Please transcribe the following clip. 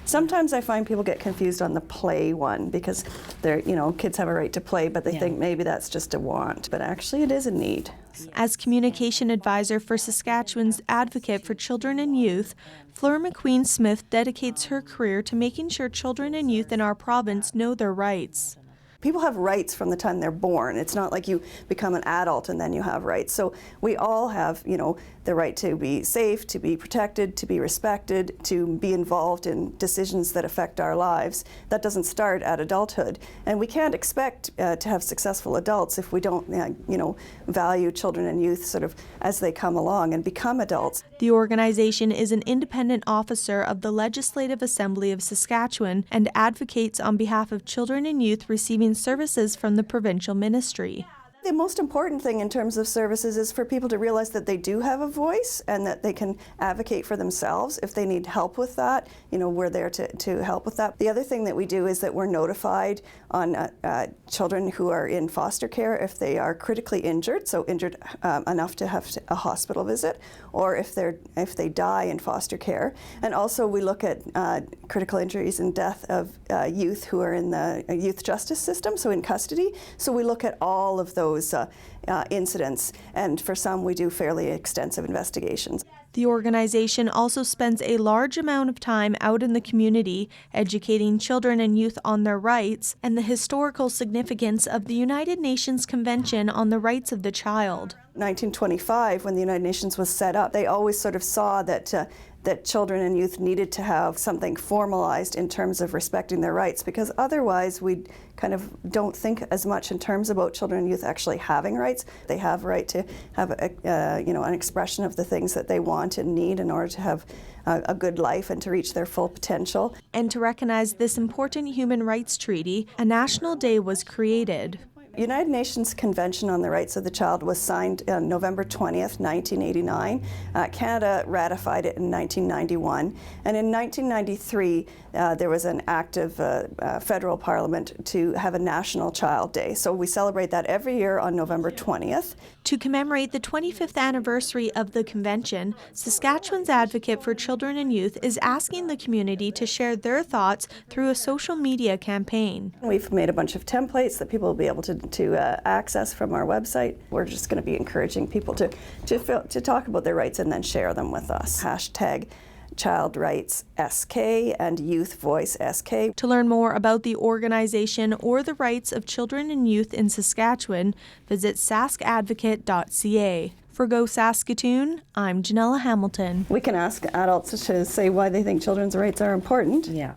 Sometimes I find people get confused on the play one because they're, kids have a right to play, but they think maybe that's just a want, but actually it is a need. As communication advisor for Saskatchewan's Advocate for Children and Youth, Fleur McQueen-Smith dedicates her career to making sure children and youth in our province know their rights. People have rights from the time they're born. It's not like you become an adult and then you have rights. So we all have, the right to be safe, to be protected, to be respected, to be involved in decisions that affect our lives. That doesn't start at adulthood. And we can't expect to have successful adults if we don't, value children and youth sort of as they come along and become adults. The organization is an independent officer of the Legislative Assembly of Saskatchewan and advocates on behalf of children and youth receiving services from the provincial ministry. The most important thing in terms of services is for people to realize that they do have a voice and that they can advocate for themselves. If they need help with that, we're there to help with that. The other thing that we do is that we're notified on children who are in foster care if they are critically injured, so injured enough to have a hospital visit, or if they die in foster care. And also we look at critical injuries and death of youth who are in the youth justice system, so in custody. So we look at all of those incidents, and for some we do fairly extensive investigations. The organization also spends a large amount of time out in the community educating children and youth on their rights and the historical significance of the United Nations Convention on the Rights of the Child. 1925, when the United Nations was set up, they always sort of saw that children and youth needed to have something formalized in terms of respecting their rights, because otherwise we kind of don't think as much in terms about children and youth actually having rights. They have a right to have an expression of the things that they want and need in order to have a good life and to reach their full potential. And to recognize this important human rights treaty, a national day was created. United Nations Convention on the Rights of the Child was signed on November 20th, 1989. Canada ratified it in 1991. And in 1993, there was an act of federal parliament to have a National Child Day. So we celebrate that every year on November 20th. To commemorate the 25th anniversary of the convention, Saskatchewan's Advocate for Children and Youth is asking the community to share their thoughts through a social media campaign. We've made a bunch of templates that people will be able to access from our website. We're just going to be encouraging people to talk about their rights and then share them with us. Hashtag Child Rights SK and Youth Voice SK. To learn more about the organization or the rights of children and youth in Saskatchewan, visit saskadvocate.ca. For Go Saskatoon, I'm Janella Hamilton. We can ask adults to say why they think children's rights are important. Yeah.